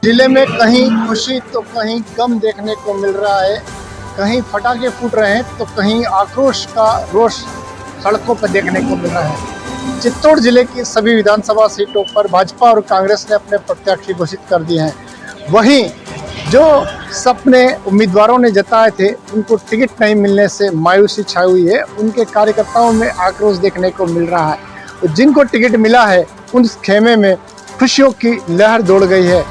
जिले में कहीं खुशी तो कहीं गम देखने को मिल रहा है। कहीं पटाखे फूट रहे हैं तो कहीं आक्रोश का रोष सड़कों पर देखने को मिल रहा है। चित्तौड़ जिले की सभी विधानसभा सीटों पर भाजपा और कांग्रेस ने अपने प्रत्याशी घोषित कर दिए हैं। वहीं जो सपने उम्मीदवारों ने जताए थे उनको टिकट नहीं मिलने से मायूसी छाई हुई है। उनके कार्यकर्ताओं में आक्रोश देखने को मिल रहा है। तो जिनको टिकट मिला है उन खेमे में खुशियों की लहर दौड़ गई है,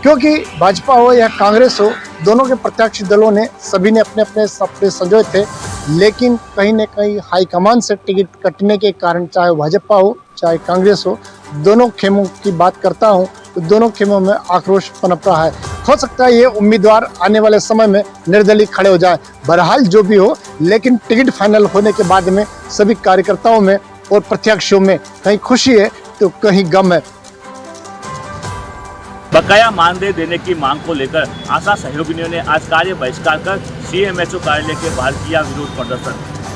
क्योंकि भाजपा हो या कांग्रेस हो, दोनों के प्रत्याशी दलों ने सभी ने अपने अपने सपने संजोए थे। लेकिन कहीं न कहीं हाईकमान से टिकट कटने के कारण, चाहे भाजपा हो चाहे कांग्रेस हो, दोनों खेमों की बात करता हूं तो दोनों खेमों में आक्रोश पनप रहा है। हो सकता है ये उम्मीदवार आने वाले समय में निर्दलीय खड़े हो जाए। बहरहाल जो भी हो, लेकिन टिकट फाइनल होने के बाद में सभी कार्यकर्ताओं में और प्रत्याशियों में कहीं खुशी है तो कहीं गम है। बकाया मानदेय देने की मांग को लेकर आशा सहयोगिनियों ने आज कार्य बहिष्कार कर सीएमएचओ कार्यालय के बाहर किया विरोध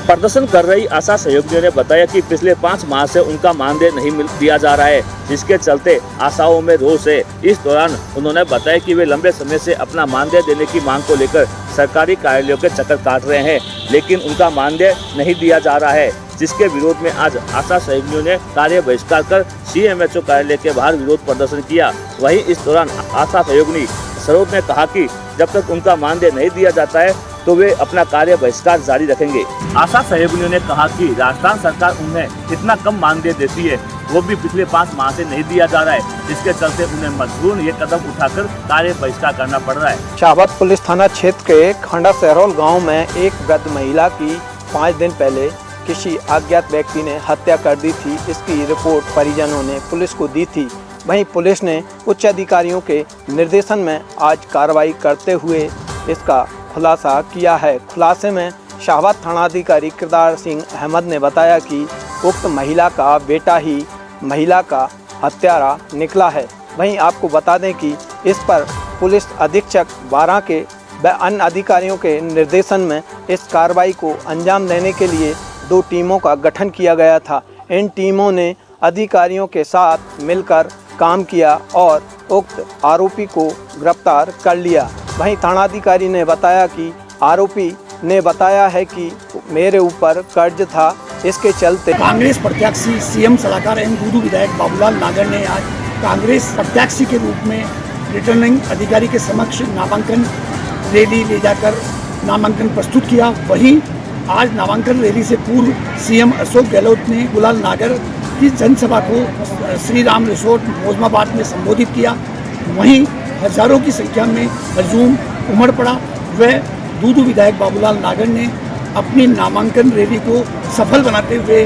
प्रदर्शन कर रही आशा सहयोगिनियों ने बताया कि पिछले 5 माह से उनका मानदेय नहीं दिया जा रहा है, जिसके चलते आशाओं में रोष है। इस दौरान उन्होंने बताया कि वे लंबे समय से अपना मानदेय देने की मांग को लेकर सरकारी कार्यालयों के चक्कर काट रहे हैं, लेकिन उनका मानदेय नहीं दिया जा रहा है, जिसके विरोध में आज आशा सहयोगियों ने कार्य बहिष्कार कर सीएमएचओ कार्यालय के बाहर विरोध प्रदर्शन किया। वहीं इस दौरान आशा सहयोगिनी सरोज ने कहा कि जब तक उनका मानदेय नहीं दिया जाता है तो वे अपना कार्य बहिष्कार जारी रखेंगे। आशा सहयोगिनियों ने कहा कि राजस्थान सरकार उन्हें इतना कम मानदेय देती है, वो भी पिछले 5 माह से नहीं दिया जा रहा है, जिसके चलते उन्हें मजबूरन ये कदम उठाकर कार्य बहिष्कार करना पड़ रहा है। शाहबाद पुलिस थाना क्षेत्र के खंडा सहरोल गाँव में एक वृद्ध महिला की 5 दिन पहले किसी अज्ञात व्यक्ति ने हत्या कर दी थी। इसकी रिपोर्ट परिजनों ने पुलिस को दी थी। वहीं पुलिस ने उच्च अधिकारियों के निर्देशन में आज कार्रवाई करते हुए इसका खुलासा किया है। खुलासे में शाहबाद थानाधिकारी किरदार सिंह अहमद ने बताया कि उक्त महिला का बेटा ही महिला का हत्यारा निकला है। वहीं आपको बता दें कि इस पर पुलिस अधीक्षक 12 के व अन्य अधिकारियों के निर्देशन में इस कार्रवाई को अंजाम देने के लिए 2 टीमों का गठन किया गया था। इन टीमों ने अधिकारियों के साथ मिलकर काम किया और उक्त आरोपी को गिरफ्तार कर लिया। वहीं थानाधिकारी ने बताया कि आरोपी ने बताया है कि मेरे ऊपर कर्ज था, इसके चलते कांग्रेस प्रत्याशी सीएम सलाहकार एवं दूदू विधायक बाबूलाल नागर ने आज कांग्रेस प्रत्याशी के रूप में रिटर्निंग अधिकारी के समक्ष नामांकन रैली ले जाकर नामांकन प्रस्तुत किया। वहीं आज नामांकन रैली से पूर्व सीएम अशोक गहलोत ने बाबूलाल नागर की जनसभा को श्री राम रिसोर्ट मोजमाबाद में संबोधित किया। वहीं हजारों की संख्या में हजूम उमड़ पड़ा। वह दूदू विधायक बाबूलाल नागर ने अपनी नामांकन रैली को सफल बनाते हुए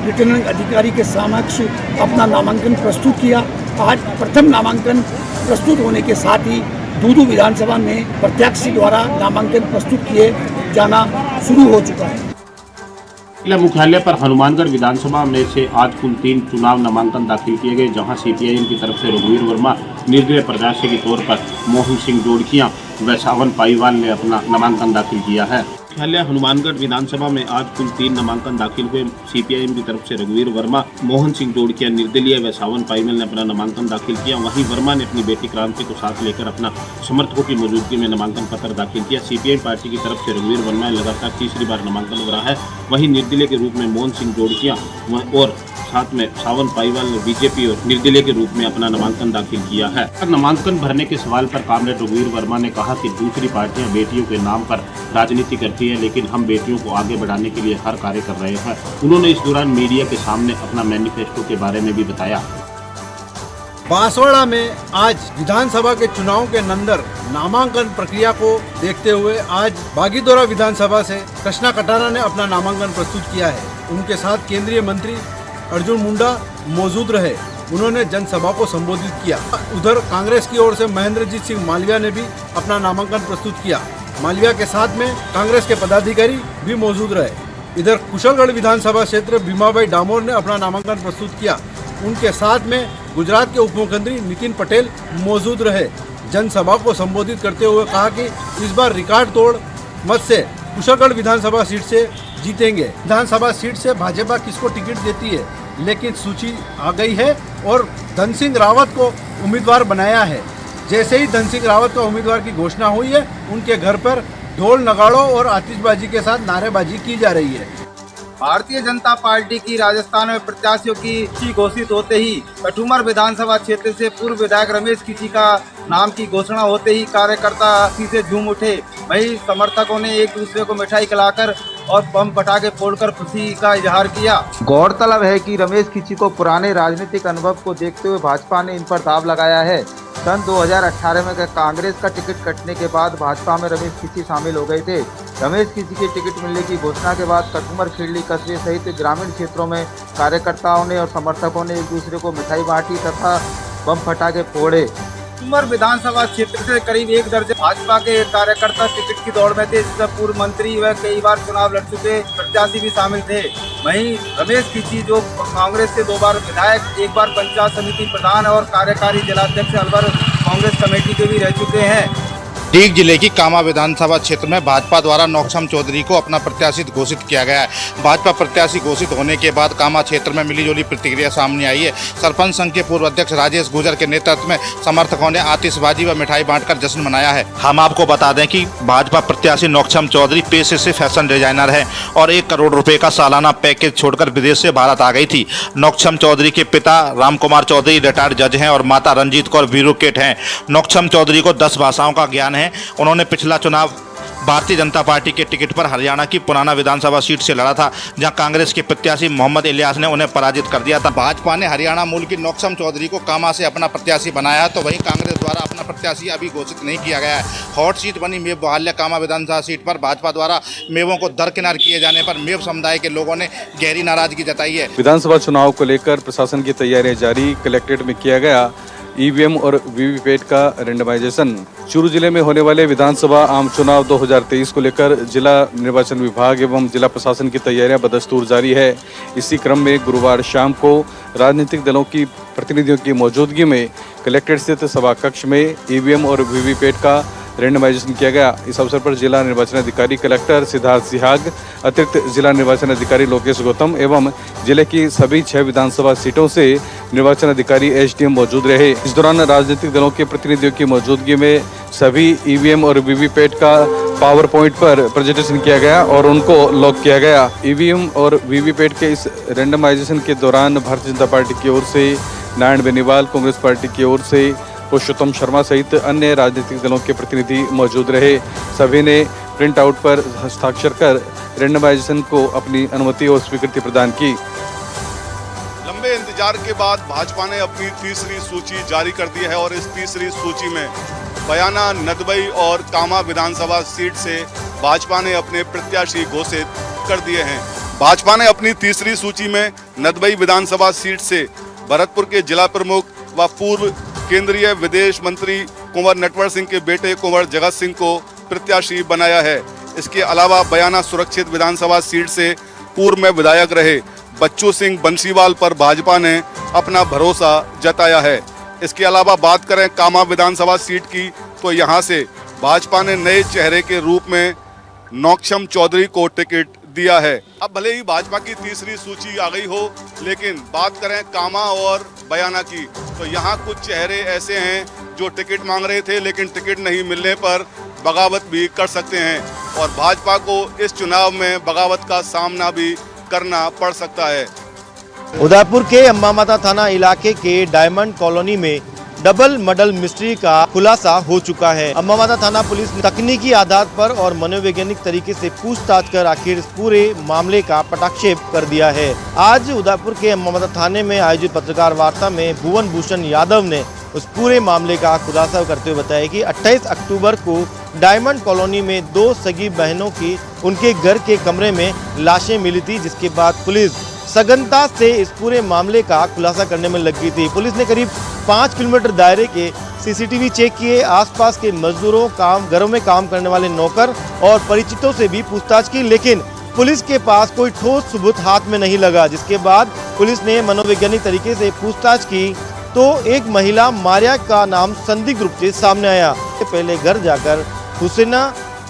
रिटर्निंग अधिकारी के समक्ष अपना नामांकन प्रस्तुत किया। आज प्रथम नामांकन प्रस्तुत होने के साथ ही दूदू विधानसभा में प्रत्याशी द्वारा नामांकन प्रस्तुत किए जाना शुरू हो चुका है। जिला मुख्यालय पर हनुमानगढ़ विधानसभा में से आज कुल 3 चुनाव नामांकन दाखिल किए गए, जहां सीपीआईएम की तरफ से रघुवीर वर्मा निर्दलीय प्रत्याशी के तौर पर मोहन सिंह जोड़किया व सावन पाईवाल ने अपना नामांकन दाखिल किया है। मुख्यालय हनुमानगढ़ विधानसभा में आज कुल 3 नामांकन दाखिल हुए। सीपीआईएम की तरफ से रघुवीर वर्मा, मोहन सिंह जोड़किया निर्दलीय व सावन पाईवाल ने अपना नामांकन दाखिल किया। वहीं वर्मा ने अपनी बेटी क्रांति को साथ लेकर अपना समर्थकों की मौजूदगी में नामांकन पत्र दाखिल किया। सीपीआईएम पार्टी की तरफ से रघुवीर वर्मा लगातार तीसरी बार नामांकन हो रहा है। वहीं निर्दलीय के रूप में मोहन सिंह जोड़किया और साथ में सावन पाईवाल ने बीजेपी और निर्दलीय के रूप में अपना नामांकन दाखिल किया है। नामांकन भरने के सवाल पर कामरेड रघुवीर वर्मा ने कहा कि दूसरी पार्टियां बेटियों के नाम पर राजनीति करती है, लेकिन हम बेटियों को आगे बढ़ाने के लिए हर कार्य कर रहे हैं। उन्होंने इस दौरान मीडिया के सामने अपना मैनिफेस्टो के बारे में भी बताया। बांसवाड़ा में आज विधानसभा के चुनाव के नंदर नामांकन प्रक्रिया को देखते हुए आज बागीदोरा विधानसभा से कृष्णा कटारा ने अपना नामांकन प्रस्तुत किया है। उनके साथ केंद्रीय मंत्री अर्जुन मुंडा मौजूद रहे। उन्होंने जनसभा को संबोधित किया। उधर कांग्रेस की ओर से महेंद्रजीत सिंह मालविया ने भी अपना नामांकन प्रस्तुत किया। मालविया के साथ में कांग्रेस के पदाधिकारी भी मौजूद रहे। इधर कुशलगढ़ विधानसभा क्षेत्र भीमाभाई डामोर ने अपना नामांकन प्रस्तुत किया। उनके साथ में गुजरात के उप मुख्यमंत्री नितिन पटेल मौजूद रहे। जनसभा को संबोधित करते हुए कहा कि इस बार रिकॉर्ड तोड़ मत से कुशलगढ़ विधानसभा सीट से जीतेंगे। विधानसभा सीट से भाजपा किसको टिकट देती है, लेकिन सूची आ गई है और धन सिंह रावत को उम्मीदवार बनाया है। जैसे ही धन सिंह रावत का उम्मीदवार की घोषणा हुई है, उनके घर पर ढोल नगाड़ों और आतिशबाजी के साथ नारेबाजी की जा रही है। भारतीय जनता पार्टी की राजस्थान में प्रत्याशियों की सूची घोषित होते ही कठुमर विधानसभा क्षेत्र से पूर्व विधायक रमेश खींची का नाम की घोषणा होते ही कार्यकर्ता खुशी से झूम उठे। वहीं समर्थकों ने एक दूसरे को मिठाई खिलाकर और बम पटाखे फोड़कर खुशी का इजहार किया। गौरतलब है कि रमेश खींची को पुराने राजनीतिक अनुभव को देखते हुए भाजपा ने इन पर दाव लगाया है। सन 2018 में कांग्रेस का टिकट कटने के बाद भाजपा में रमेश खींची शामिल हो गए थे। रमेश खींची के टिकट मिलने की घोषणा के बाद कठुमर खेड़ली कस्बे सहित ग्रामीण क्षेत्रों में कार्यकर्ताओं ने और समर्थकों ने एक दूसरे को मिठाई बांटी तथा बम पटाखे फोड़े। कठुमर विधानसभा क्षेत्र से करीब 1 दर्जन भाजपा के कार्यकर्ता टिकट की दौड़ में थे, जिसमें पूर्व मंत्री व कई बार चुनाव लड़ चुके प्रत्याशी भी शामिल थे। वहीं रमेश खींची जो कांग्रेस से 2 बार विधायक, 1 बार पंचायत समिति प्रधान और कार्यकारी जिलाध्यक्ष अलवर कांग्रेस कमेटी के भी रह चुके हैं। डीग जिले की कामा विधानसभा क्षेत्र में भाजपा द्वारा नौक्षम चौधरी को अपना प्रत्याशी घोषित किया गया है। भाजपा प्रत्याशी घोषित होने के बाद कामा क्षेत्र में मिलीजुली प्रतिक्रिया सामने आई है। सरपंच संघ के पूर्व अध्यक्ष राजेश गुर्जर के नेतृत्व में समर्थकों ने आतिशबाजी व मिठाई बांटकर जश्न मनाया है। हम आपको बता दें कि भाजपा प्रत्याशी नौक्षम चौधरी पेशे से फैशन डिजाइनर है और 1 करोड़ रुपए का सालाना पैकेज छोड़कर विदेश से भारत आ गई थी। नौक्षम चौधरी के पिता राम कुमार चौधरी रिटायर्ड जज हैं और माता रंजीत कौर ब्यूरोक्रेट हैं। नौक्षम चौधरी को 10 भाषाओं का ज्ञान है। उन्होंने पिछला चुनाव भारतीय जनता पार्टी के टिकट पर हरियाणा की पुराना विधानसभा सीट से लड़ा था, जहां कांग्रेस के प्रत्याशी मोहम्मद इलियास ने उन्हें पराजित कर दिया था। भाजपा ने हरियाणा मूल की नौक्षम चौधरी को कामा से अपना प्रत्याशी बनाया है, तो वहीं कांग्रेस द्वारा अपना प्रत्याशी अभी घोषित नहीं किया गया है। हॉट सीट बनी मेव बहाल्या कामा विधानसभा सीट पर भाजपा द्वारा मेवों को दरकिनार किए जाने पर मेव समुदाय के लोगों ने गहरी नाराजगी जताई है। विधानसभा चुनाव को लेकर प्रशासन की तैयारियां जारी। कलेक्ट्रेट में किया गया ईवीएम और वीवीपैट का रेंडमाइजेशन। चूरू जिले में होने वाले विधानसभा आम चुनाव 2023 को लेकर जिला निर्वाचन विभाग एवं जिला प्रशासन की तैयारियां बदस्तूर जारी है। इसी क्रम में गुरुवार शाम को राजनीतिक दलों की प्रतिनिधियों की मौजूदगी में कलेक्ट्रेट स्थित सभा कक्ष में ईवीएम और वीवीपैट का रेंडमाइजेशन किया गया। इस अवसर पर जिला निर्वाचन अधिकारी कलेक्टर सिद्धार्थ सिहाग, अतिरिक्त जिला निर्वाचन अधिकारी लोकेश गौतम एवं जिले की सभी 6 विधानसभा सीटों से निर्वाचन अधिकारी एसडीएम मौजूद रहे। इस दौरान राजनीतिक दलों के प्रतिनिधियों की मौजूदगी में सभी ईवीएम और वीवीपैट का पावर पॉइंट पर प्रेजेंटेशन किया गया और उनको लॉक किया गया। ईवीएम और वीवीपैट के इस रेंडमाइजेशन के दौरान भारतीय जनता पार्टी की ओर से नारायण बेनीवाल, कांग्रेस पार्टी की ओर से पुरुषोत्तम शर्मा सहित अन्य राजनीतिक दलों के प्रतिनिधि मौजूद रहे। सभी ने प्रिंट आउट पर हस्ताक्षर कर रेंडमाइजेशन को अपनी अनुमति और स्वीकृति प्रदान की। लंबे इंतजार के बाद भाजपा ने अपनी तीसरी सूची जारी कर दी है और इस तीसरी सूची में बयाना, नदबई और कामा विधानसभा सीट से भाजपा ने अपने प्रत्याशी घोषित कर दिए हैं। भाजपा ने अपनी तीसरी सूची में नदबई विधानसभा सीट से भरतपुर के जिला प्रमुख व पूर्व केंद्रीय विदेश मंत्री कुंवर नटवर सिंह के बेटे कुंवर जगत सिंह को प्रत्याशी बनाया है। इसके अलावा बयाना सुरक्षित विधानसभा सीट से पूर्व में विधायक रहे बच्चू सिंह बंसीवाल पर भाजपा ने अपना भरोसा जताया है। इसके अलावा बात करें कामा विधानसभा सीट की, तो यहां से भाजपा ने नए चेहरे के रूप में नौक्षम चौधरी को टिकट दिया है। अब भले ही भाजपा की तीसरी सूची आ गई हो, लेकिन बात करें कामा और बयाना की, तो यहाँ कुछ चेहरे ऐसे हैं जो टिकट मांग रहे थे लेकिन टिकट नहीं मिलने पर बगावत भी कर सकते हैं और भाजपा को इस चुनाव में बगावत का सामना भी करना पड़ सकता है। उदयपुर के अम्बा माता थाना इलाके के डायमंड कॉलोनी में डबल मर्डर मिस्ट्री का खुलासा हो चुका है। अम्बा माता थाना पुलिस ने तकनीकी आधार पर और मनोवैज्ञानिक तरीके से पूछताछ कर आखिर इस पूरे मामले का पटाक्षेप कर दिया है। आज उदयपुर के अम्बा माता थाने में आयोजित पत्रकार वार्ता में भुवन भूषण यादव ने उस पूरे मामले का खुलासा करते हुए बताया कि 28 अक्टूबर को डायमंड कॉलोनी में 2 सगी बहनों की उनके घर के कमरे में लाशें मिली थी, जिसके बाद पुलिस सघनता से इस पूरे मामले का खुलासा करने में लगी थी। पुलिस ने करीब 5 किलोमीटर दायरे के सीसीटीवी चेक किए, आसपास के मजदूरों, घरों में काम करने वाले नौकर और परिचितों से भी पूछताछ की, लेकिन पुलिस के पास कोई ठोस सबूत हाथ में नहीं लगा। जिसके बाद पुलिस ने मनोवैज्ञानिक तरीके से पूछताछ की तो एक महिला मारिया का नाम संदिग्ध रूप से सामने आया। पहले घर जाकर हुसैना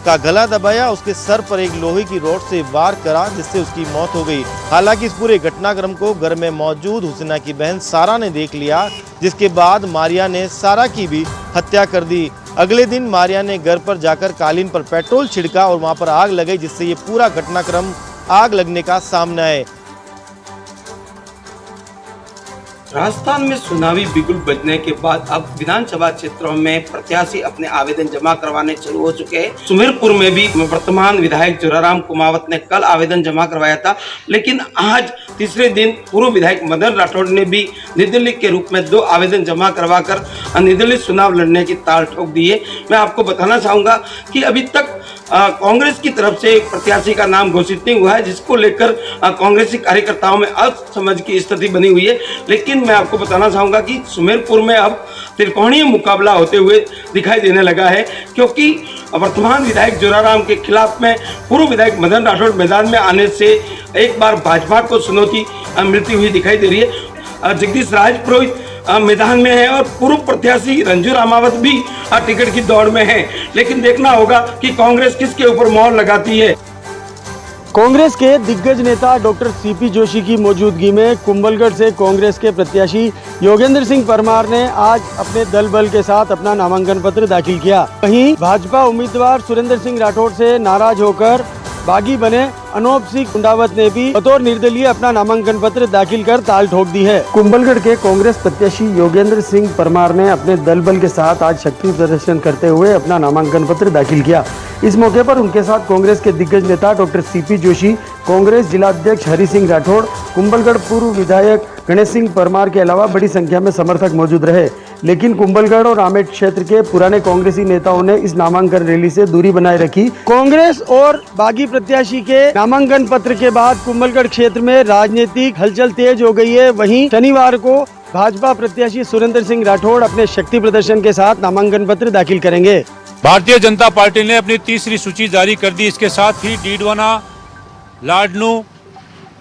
उसका गला दबाया, उसके सर पर एक लोहे की रॉड से वार करा जिससे उसकी मौत हो गई। हालांकि इस पूरे घटनाक्रम को घर में मौजूद हुसैना की बहन सारा ने देख लिया, जिसके बाद मारिया ने सारा की भी हत्या कर दी। अगले दिन मारिया ने घर पर जाकर कालीन पर पेट्रोल छिड़का और वहां पर आग लगाई, जिससे ये पूरा घटनाक्रम आग लगने का सामना है। राजस्थान में चुनावी बिगुल बजने के बाद अब विधानसभा क्षेत्रों में प्रत्याशी अपने आवेदन जमा करवाने शुरू हो चुके हैं। सुमेरपुर में भी वर्तमान विधायक जोराराम कुमावत ने कल आवेदन जमा करवाया था, लेकिन आज तीसरे दिन पूर्व विधायक मदन राठौड़ ने भी निर्दलीय के रूप में 2 आवेदन जमा करवाकर निर्दलीय चुनाव लड़ने की ताल ठोक दी है। मैं आपको बताना चाहूँगा कि अभी तक कांग्रेस की तरफ से एक प्रत्याशी का नाम घोषित नहीं हुआ है, जिसको लेकर कांग्रेसी कार्यकर्ताओं में असमझ की स्थिति बनी हुई है। लेकिन मैं आपको बताना चाहूँगा कि सुमेरपुर में अब त्रिकोणीय मुकाबला होते हुए दिखाई देने लगा है, क्योंकि वर्तमान विधायक जोराराम के खिलाफ में पूर्व विधायक मदन राठौड़ मैदान में आने से एक बार भाजपा को चुनौती मिलती हुई दिखाई दे रही है। जगदीश राज पुरोहित मैदान में है और पूर्व प्रत्याशी रंजू रामावत भी टिकट की दौड़ में है, लेकिन देखना होगा कि कांग्रेस किसके ऊपर मोहर लगाती है। कांग्रेस के दिग्गज नेता डॉक्टर सीपी जोशी की मौजूदगी में कुंभलगढ़ से कांग्रेस के प्रत्याशी योगेंद्र सिंह परमार ने आज अपने दल बल के साथ अपना नामांकन पत्र दाखिल किया। वहीं भाजपा उम्मीदवार सुरेंद्र सिंह राठौड़ से नाराज होकर बागी बने अनूप सिंह कुंडावत ने भी बतौर निर्दलीय अपना नामांकन पत्र दाखिल कर ताल ठोक दी है। कुंभलगढ़ के कांग्रेस प्रत्याशी योगेंद्र सिंह परमार ने अपने दल बल के साथ आज शक्ति प्रदर्शन करते हुए अपना नामांकन पत्र दाखिल किया। इस मौके पर उनके साथ कांग्रेस के दिग्गज नेता डॉक्टर सीपी जोशी, कांग्रेस जिला अध्यक्ष हरि सिंह राठौड़, कुंभलगढ़ पूर्व विधायक गणेश सिंह परमार के अलावा बड़ी संख्या में समर्थक मौजूद रहे। लेकिन कुंभलगढ़ और आमेठ क्षेत्र के पुराने कांग्रेसी नेताओं ने इस नामांकन रैली से दूरी बनाए रखी। कांग्रेस और बागी प्रत्याशी के नामांकन पत्र के बाद कुंभलगढ़ क्षेत्र में राजनीतिक हलचल तेज हो गई है। वहीं शनिवार को भाजपा प्रत्याशी सुरेंद्र सिंह राठौड़ अपने शक्ति प्रदर्शन के साथ नामांकन पत्र दाखिल करेंगे। भारतीय जनता पार्टी ने अपनी तीसरी सूची जारी कर दी। इसके साथ ही डीडवाना, लाडनू,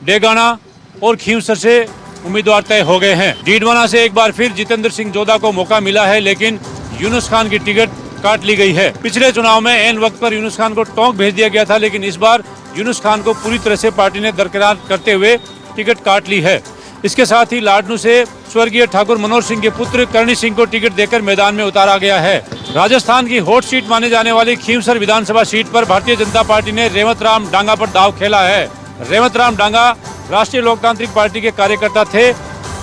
डेगाना और खींवसर से उम्मीदवार तय हो गए हैं। डीडवाना से एक बार फिर जितेंद्र सिंह जोधा को मौका मिला है, लेकिन यूनुस खान की टिकट काट ली गई है। पिछले चुनाव में ऐन वक्त पर यूनुस खान को टोंक भेज दिया गया था, लेकिन इस बार यूनुस खान को पूरी तरह से पार्टी ने दरकिनार करते हुए टिकट काट ली है। इसके साथ ही लाडनू से स्वर्गीय ठाकुर मनोहर सिंह के पुत्र करणी सिंह को टिकट देकर मैदान में उतारा गया है। राजस्थान की हॉट सीट माने जाने वाली खींवसर विधानसभा सीट पर भारतीय जनता पार्टी ने रेवत राम डांगा पर दाव खेला है। रेवत राम डांगा राष्ट्रीय लोकतांत्रिक पार्टी के कार्यकर्ता थे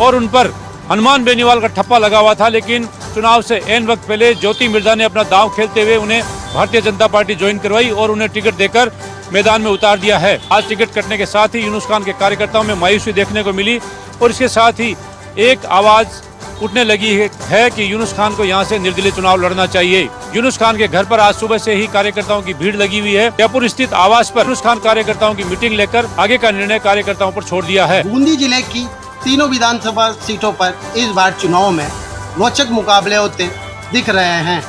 और उन पर हनुमान बेनीवाल का ठप्पा लगा हुआ था, लेकिन चुनाव से एन वक्त पहले ज्योति मिर्जा ने अपना दांव खेलते हुए उन्हें भारतीय जनता पार्टी ज्वाइन करवाई और उन्हें टिकट देकर मैदान में उतार दिया है। आज टिकट कटने के साथ ही यूनुस खान के कार्यकर्ताओं में मायूसी देखने को मिली और इसके साथ ही एक आवाज उठने लगी है कि यूनुस खान को यहां से निर्दलीय चुनाव लड़ना चाहिए। यूनुस खान के घर पर आज सुबह से ही कार्यकर्ताओं की भीड़ लगी हुई है। जयपुर स्थित आवास पर यूनुस खान कार्यकर्ताओं की मीटिंग लेकर आगे का निर्णय कार्यकर्ताओं पर छोड़ दिया है। बूंदी जिले की तीनों विधानसभा सीटों पर इस बार चुनाव में रोचक मुकाबले होते दिख रहे हैं,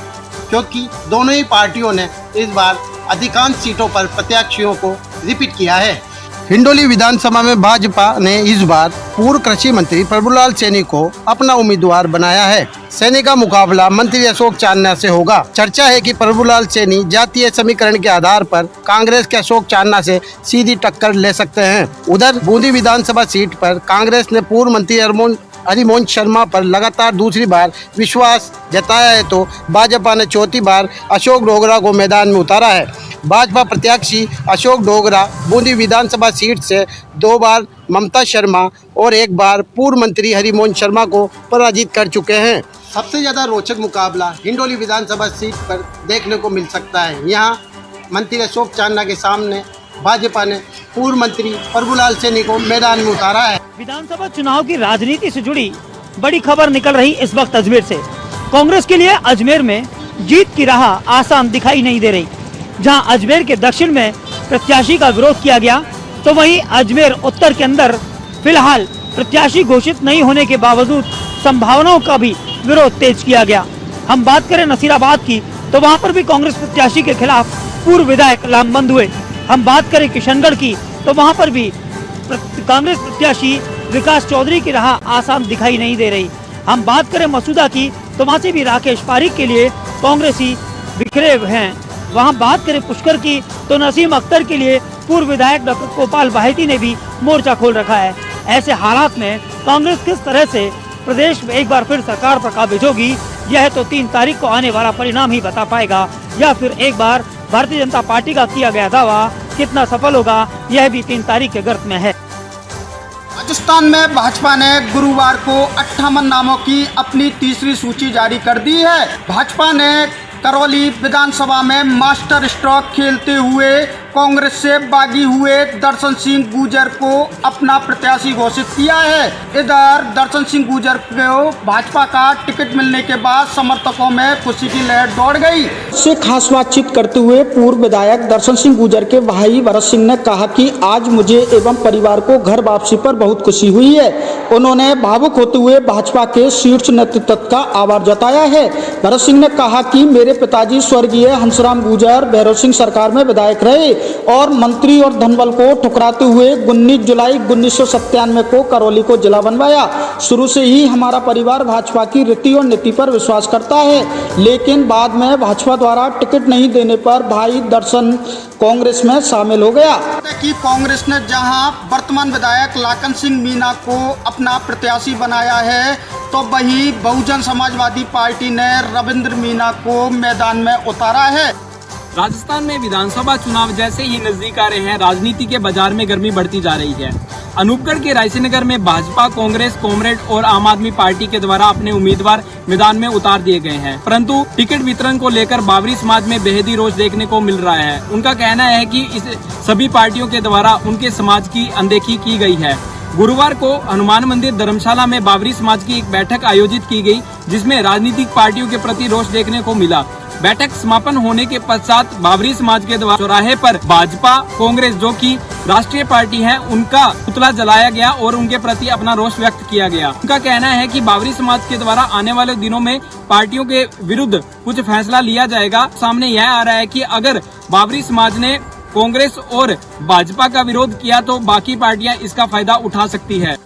क्योंकि दोनों ही पार्टियों ने इस बार अधिकांश सीटों पर प्रत्याशियों को रिपीट किया है। हिंडोली विधानसभा में भाजपा ने इस बार पूर्व कृषि मंत्री प्रभुलाल सैनी को अपना उम्मीदवार बनाया है। सैनी का मुकाबला मंत्री अशोक चांदना से होगा। चर्चा है कि प्रभुलाल सैनी जातीय समीकरण के आधार पर कांग्रेस के अशोक चांदना से सीधी टक्कर ले सकते हैं। उधर बूंदी विधानसभा सीट पर कांग्रेस ने पूर्व मंत्री हरिमोहन शर्मा पर लगातार दूसरी बार विश्वास जताया है, तो भाजपा ने चौथी बार अशोक डोगरा को मैदान में उतारा है। भाजपा प्रत्याशी अशोक डोगरा बूंदी विधानसभा सीट से 2 बार ममता शर्मा और 1 बार पूर्व मंत्री हरिमोहन शर्मा को पराजित कर चुके हैं। सबसे ज़्यादा रोचक मुकाबला हिंडोली विधानसभा सीट पर देखने को मिल सकता है। यहाँ मंत्री अशोक चांदना के सामने भाजपा ने पूर्व मंत्री प्रभुलाल सैनी को मैदान में उतारा है। विधानसभा चुनाव की राजनीति से जुड़ी बड़ी खबर निकल रही इस वक्त अजमेर से। कांग्रेस के लिए अजमेर में जीत की राह आसान दिखाई नहीं दे रही। जहां अजमेर के दक्षिण में प्रत्याशी का विरोध किया गया, तो वहीं अजमेर उत्तर के अंदर फिलहाल प्रत्याशी घोषित नहीं होने के बावजूद संभावनाओं का भी विरोध तेज किया गया। हम बात करें नसीराबाद की, तो वहां पर भी कांग्रेस प्रत्याशी के खिलाफ पूर्व विधायक लामबंद हुए। हम बात करें किशनगढ़ की, तो वहां पर भी कांग्रेस प्रत्याशी विकास चौधरी की राह आसान दिखाई नहीं दे रही। हम बात करें मसूदा की, तो वहां से भी राकेश पारीख के लिए कांग्रेसी बिखरे हैं। वहाँ बात करें पुष्कर की तो नसीम अख्तर के लिए पूर्व विधायक डॉक्टर गोपाल बाहेती ने भी मोर्चा खोल रखा है। ऐसे हालात में कांग्रेस किस तरह से प्रदेश में एक बार फिर सरकार पर काबिज होगी, यह तो 3 तारीख को आने वाला परिणाम ही बता पाएगा, या फिर एक बार भारतीय जनता पार्टी का किया गया दावा कितना सफल होगा, यह भी 3 तारीख के गर्त में है। राजस्थान में भाजपा ने गुरुवार को 58 नामों की अपनी तीसरी सूची जारी कर दी है। भाजपा ने करौली विधानसभा में मास्टर स्ट्रोक खेलते हुए कांग्रेस से बागी हुए दर्शन सिंह गुर्जर को अपना प्रत्याशी घोषित किया है। इधर दर्शन सिंह गुर्जर को भाजपा का टिकट मिलने के बाद समर्थकों में खुशी की लहर दौड़ गई। से खास बातचीत करते हुए पूर्व विधायक दर्शन सिंह गुर्जर के भाई भरत सिंह ने कहा कि आज मुझे एवं परिवार को घर वापसी पर बहुत खुशी हुई है। उन्होंने भावुक होते हुए भाजपा के शीर्ष नेतृत्व का आभार जताया है। भरत सिंह ने कहा कि मेरे पिताजी स्वर्गीय हंसराम गुर्जर भैरव सिंह सरकार में विधायक रहे और मंत्री और धनबल को ठुकराते हुए 19 जुलाई 1997 को करौली को जिला बनवाया। शुरू से ही हमारा परिवार भाजपा की रीति और नीति पर विश्वास करता है, लेकिन बाद में भाजपा द्वारा टिकट नहीं देने पर भाई दर्शन कांग्रेस में शामिल हो गया। कि कांग्रेस ने जहां वर्तमान विधायक लाखन सिंह मीणा को अपना प्रत्याशी बनाया है, तो वहीं बहुजन समाजवादी पार्टी ने रविंद्र मीणा को मैदान में उतारा है। राजस्थान में विधानसभा चुनाव जैसे ही नजदीक आ रहे हैं, राजनीति के बाजार में गर्मी बढ़ती जा रही है। अनूपगढ़ के रायसीनगर में भाजपा, कांग्रेस, कॉमरेड और आम आदमी पार्टी के द्वारा अपने उम्मीदवार मैदान में उतार दिए गए हैं, परंतु टिकट वितरण को लेकर बावरी समाज में बेहद रोष देखने को मिल रहा है। उनका कहना है कि इस सभी पार्टियों के द्वारा उनके समाज की अनदेखी की गई है। गुरुवार को हनुमान मंदिर धर्मशाला में बावरी समाज की एक बैठक आयोजित की गई, जिसमें राजनीतिक पार्टियों के प्रति रोष देखने को मिला। बैठक समापन होने के पश्चात बावरी समाज के द्वारा चौराहे पर भाजपा, कांग्रेस जो कि राष्ट्रीय पार्टी है, उनका पुतला जलाया गया और उनके प्रति अपना रोष व्यक्त किया गया। उनका कहना है कि बावरी समाज के द्वारा आने वाले दिनों में पार्टियों के विरुद्ध कुछ फैसला लिया जाएगा। सामने यह आ रहा है कि अगर बावरी समाज ने कांग्रेस और भाजपा का विरोध किया तो बाकी पार्टियां इसका फायदा उठा सकती है।